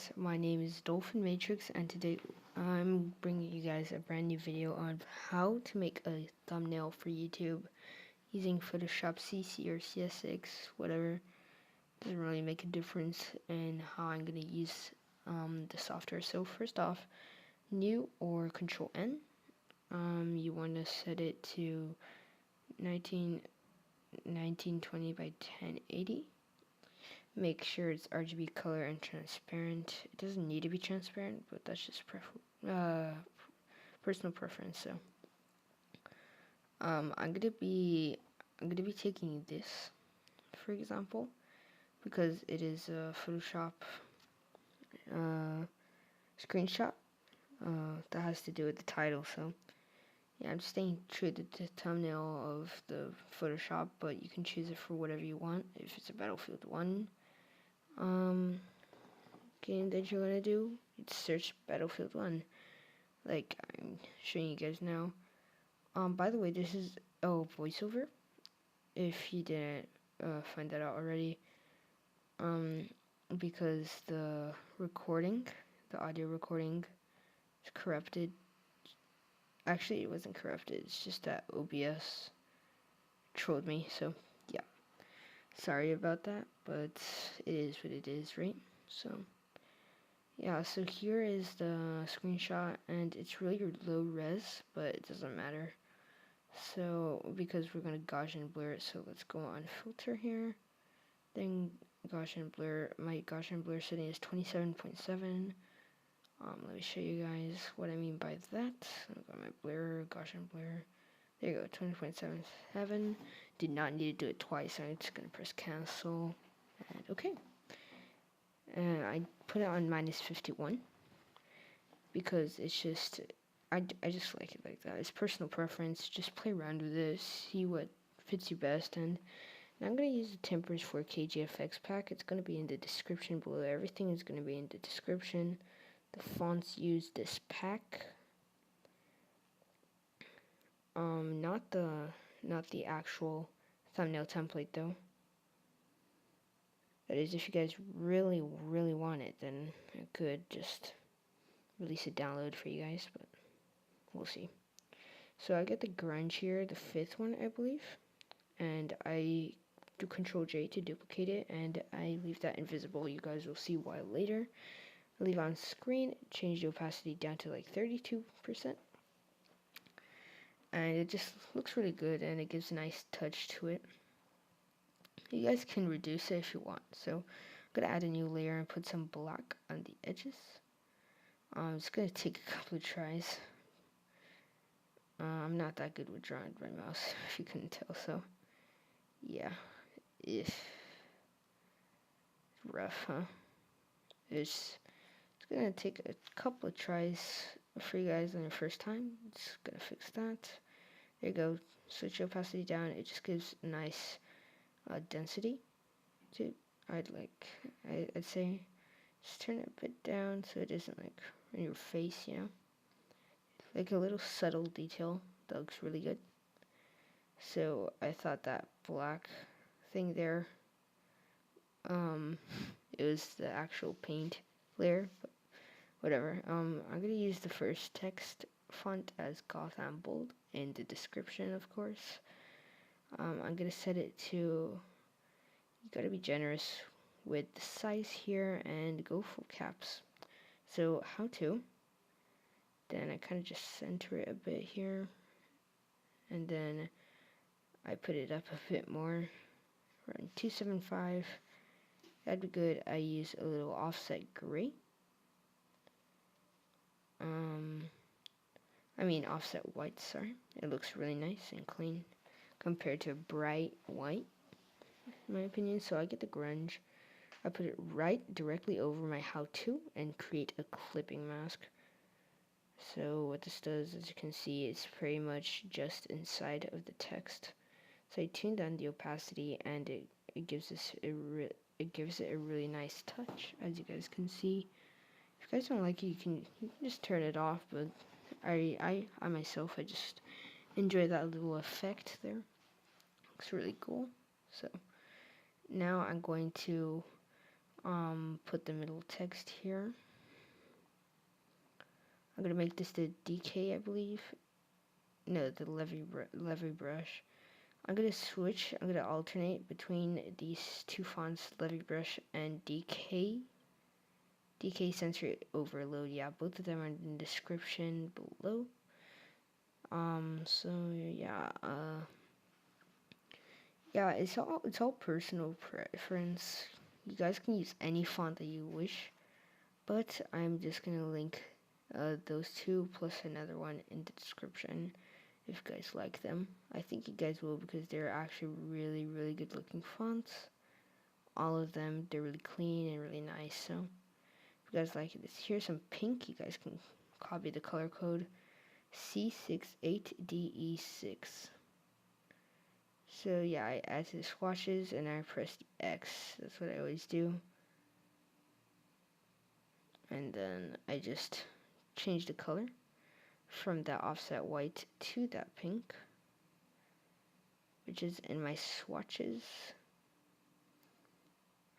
guys, my name is Dolphin Matrix, and today I'm bringing you guys a brand new video on how to make a thumbnail for YouTube using Photoshop CC or CS6, whatever. Doesn't really make a difference in how I'm going to use the software. So first off, new or Control N, you want to set it to 1920 by 1080. Make sure it's RGB color and transparent. It doesn't need to be transparent, but that's just personal preference. So I'm gonna be taking this for example because it is a Photoshop screenshot that has to do with the title. So yeah, I'm just staying true to the thumbnail of the Photoshop, but you can choose it for whatever you want. If it's a Battlefield 1 game that you're gonna do, it's search Battlefield 1 like I'm showing you guys now. By the way, this is voiceover, if you didn't find that out already, because the audio recording is corrupted. Actually, it wasn't corrupted, it's just that OBS trolled me, so yeah, sorry about that, but it is what it is, right? So yeah, so here is the screenshot, and it's really low res, but it doesn't matter. So because we're gonna Gaussian blur it, so let's go on filter here, then Gaussian blur. My Gaussian blur setting is 27.7. Let me show you guys what I mean by that. I've got my blur, Gaussian blur. There you go, 20.77. Did not need to do it twice, so I'm just gonna press cancel, and okay. And I put it on -51 because it's just, I just like it like that. It's personal preference. Just play around with this, see what fits you best. And I'm going to use the Tempers 4K GFX pack. It's going to be in the description below. Everything is going to be in the description. The fonts use this pack. Not the actual thumbnail template though. That is, if you guys really want it, then I could just release a download for you guys, but we'll see. So I get the grunge here, the 5th one, I believe, and I do Control J to duplicate it, and I leave that invisible. You guys will see why later. I leave on screen, change the opacity down to like 32%, and it just looks really good, and it gives a nice touch to it. You guys can reduce it if you want. So I'm gonna add a new layer and put some black on the edges. It's gonna take a couple of tries. I'm not that good with drawing with my mouse, if you couldn't tell. So yeah, rough, huh? It's gonna take a couple of tries for you guys on your first time. It's gonna fix that. There you go. Switch the opacity down. It just gives a nice density to it. I'd say just turn it a bit down so it isn't like in your face, you know, like a little subtle detail that looks really good. So I thought that black thing there, it was the actual paint layer, but whatever. I'm gonna use the first text font as Gotham Bold in the description, of course. I'm gonna set it to, you gotta be generous with the size here and go full caps. So how to, then I kind of just center it a bit here, and then I put it up a bit more, around 275. That'd be good. I use a little offset gray. Offset white, sorry. It looks really nice and clean compared to bright white, in my opinion. So I get the grunge. I put it right directly over my how-to and create a clipping mask. So what this does, as you can see, it's pretty much just inside of the text. So I tuned down the opacity, and it gives it a really nice touch, as you guys can see. If you guys don't like it, you can just turn it off, but I myself, I just enjoy that little effect there. Looks really cool. So now I'm going to put the middle text here. I'm gonna make this the DK, I believe. No, the levy brush. I'm gonna alternate between these two fonts, levy brush and DK. DK sensory overload. Yeah, both of them are in the description below. So yeah, yeah, it's all personal preference. You guys can use any font that you wish, but I'm just gonna link those two plus another one in the description if you guys like them. I think you guys will because they're actually really good looking fonts. All of them, they're really clean and really nice. So if you guys like it, here's some pink. You guys can copy the color code C68DE6. So yeah, I add to the swatches and I press the X. That's what I always do. And then I just change the color from that offset white to that pink, which is in my swatches.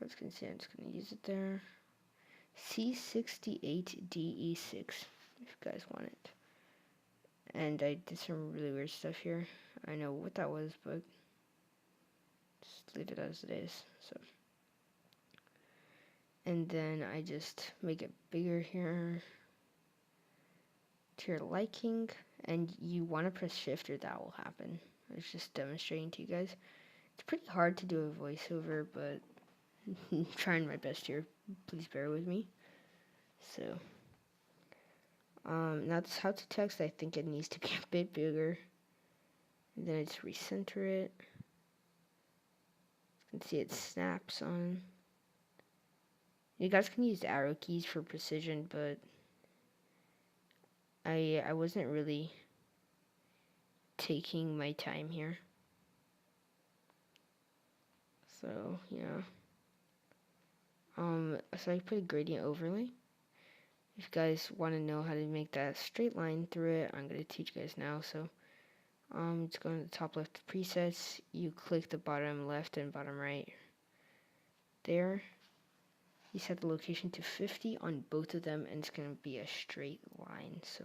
As you can see, I'm just going to use it there. C68DE6, if you guys want it. And I did some really weird stuff here. I know what that was, but just leave it as it is. So, and then I just make it bigger here to your liking, and you want to press shift or that will happen. It's just demonstrating to you guys. It's pretty hard to do a voiceover, but I'm trying my best here. Please bear with me. So, now this how to text, I think it needs to be a bit bigger. And then I just recenter it. You can see it snaps on. You guys can use the arrow keys for precision, but I wasn't really taking my time here. So, yeah. So I put a gradient overlay. If you guys want to know how to make that straight line through it, I'm going to teach you guys now. So, just go to the top left presets. You click the bottom left and bottom right. There. You set the location to 50 on both of them, and it's going to be a straight line. So,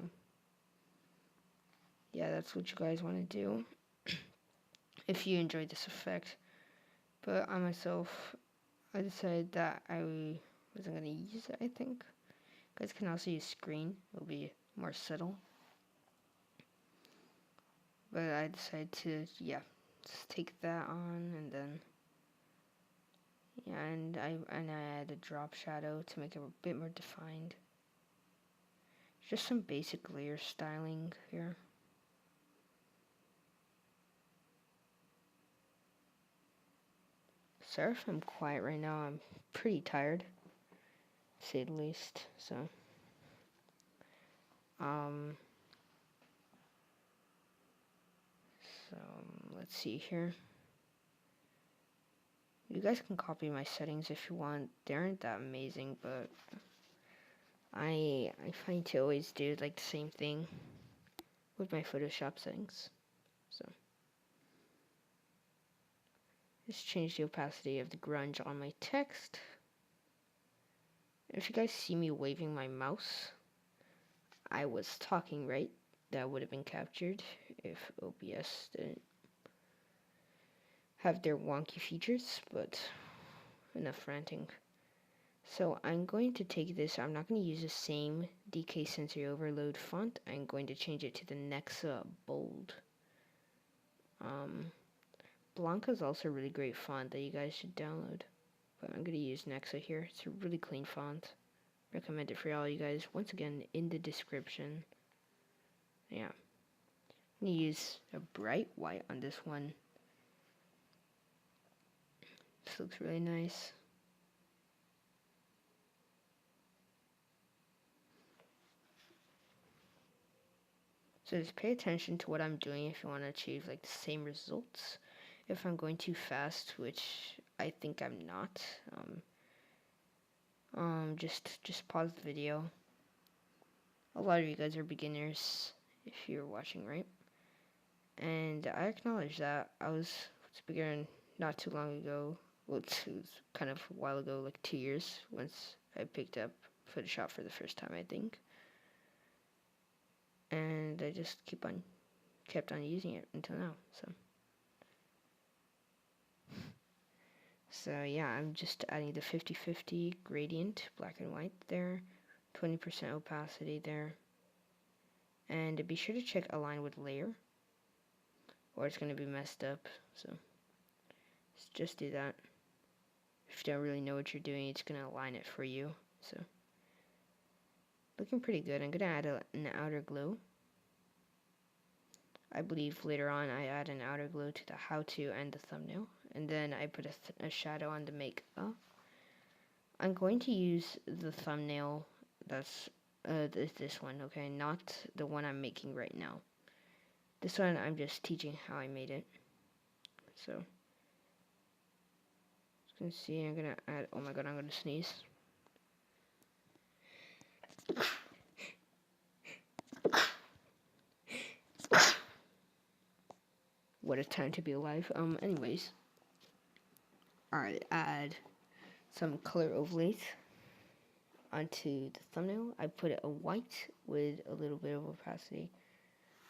yeah, that's what you guys want to do if you enjoyed this effect. But I myself, I decided that I wasn't going to use it, I think. You guys can also use screen. It'll be more subtle. But I decided to, yeah, just take that on, and then, yeah, and I add a drop shadow to make it a bit more defined. Just some basic layer styling here. Sorry if I'm quiet right now. I'm pretty tired, to say the least. So, let's see here. You guys can copy my settings if you want. They aren't that amazing, but I find to always do like the same thing with my Photoshop settings. So, just change the opacity of the grunge on my text. If you guys see me waving my mouse, I was talking, right? That would have been captured if OBS didn't have their wonky features, but enough ranting. So I'm going to take this, I'm not going to use the same DK sensory overload font. I'm going to change it to the Nexa bold. Blanca is also a really great font that you guys should download, but I'm going to use Nexa here. It's a really clean font. Recommend it for all you guys. Once again, in the description. Yeah. I'm going to use a bright white on this one. This looks really nice. So just pay attention to what I'm doing if you want to achieve like the same results. If I'm going too fast, which I think I'm not, just pause the video. A lot of you guys are beginners if you're watching, right? And I acknowledge that I was a beginner not too long ago. well, it was kind of a while ago, like 2 years, once I picked up Photoshop for the first time, I think. And I just kept on using it until now, so yeah, I'm just adding the 50/50 gradient, black and white there, 20% opacity there, and be sure to check align with layer, or it's going to be messed up, so just do that. If you don't really know what you're doing, it's going to align it for you, so looking pretty good. I'm going to add an outer glow. I believe later on I add an outer glow to the how-to and the thumbnail, and then I put a shadow on the makeup. I'm going to use the thumbnail that's this one, okay, not the one I'm making right now. This one I'm just teaching how I made it. So, as you can see, I'm gonna add, oh my god, I'm gonna sneeze. What a time to be alive. Anyways, alright, add some color overlays onto the thumbnail. I put it a white with a little bit of opacity,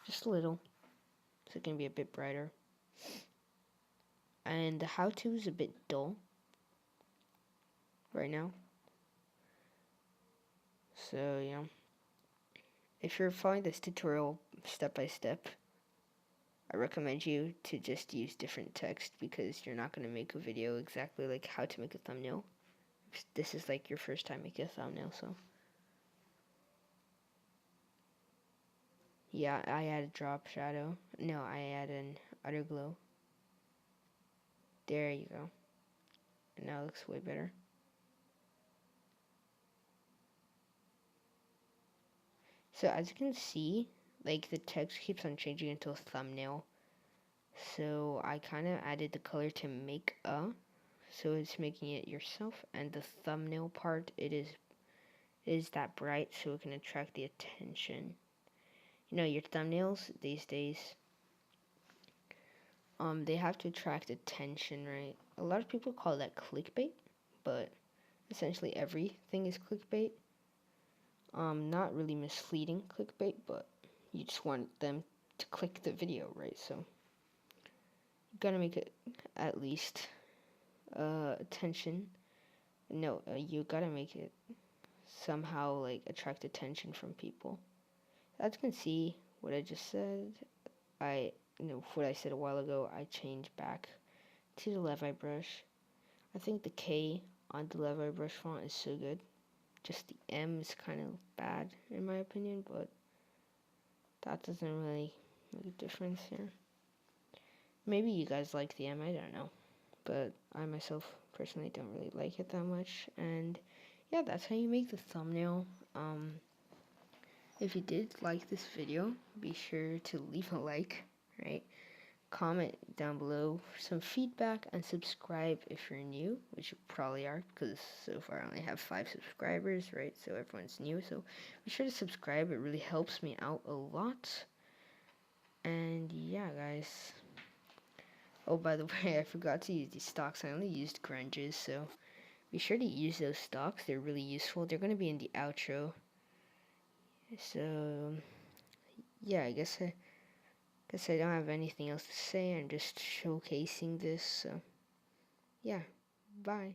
just a little, so it can be a bit brighter. And the how-to is a bit dull right now. So yeah, if you're following this tutorial step by step, I recommend you to just use different text, because you're not going to make a video exactly like how to make a thumbnail. This is like your first time making a thumbnail, so yeah, I add a drop shadow. No, I add an outer glow. There you go. And now it looks way better. So as you can see, like the text keeps on changing into a thumbnail. So I kind of added the color to make a, so it's making it yourself, and the thumbnail part, it is that bright so it can attract the attention. You know, your thumbnails these days, they have to attract attention, right? A lot of people call that clickbait, but essentially everything is clickbait. Not really misleading clickbait, but you just want them to click the video, right? So you gotta make it at least attention. No, you gotta make it somehow like attract attention from people. As you can see, what I just said, what I said a while ago, I changed back to the Levi brush. I think the K on the Levi brush font is so good. Just the M is kind of bad in my opinion, but that doesn't really make a difference here. Maybe you guys like the M, I don't know. But I myself personally don't really like it that much. And yeah, that's how you make the thumbnail. If you did like this video, be sure to leave a like, right? Comment down below some feedback, and subscribe if you're new, which you probably are, because so far I only have 5 subscribers, right? So everyone's new, so be sure to subscribe. It really helps me out a lot. And yeah, guys. Oh, by the way, I forgot to use these stocks. I only used grunges, so be sure to use those stocks. They're really useful. They're going to be in the outro. So yeah, I guess I don't have anything else to say. I'm just showcasing this, so yeah, bye.